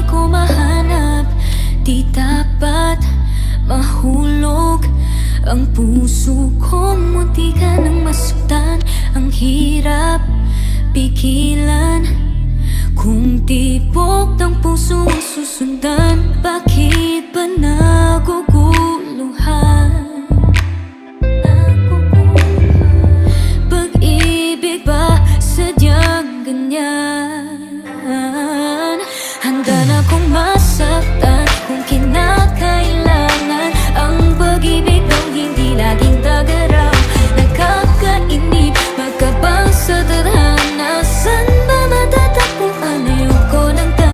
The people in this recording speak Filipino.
ko mahanap, di dapat mahulog ang puso kong munti ka nang masuktan. Ang hirap pigilan kung tibok ng puso ang susundan.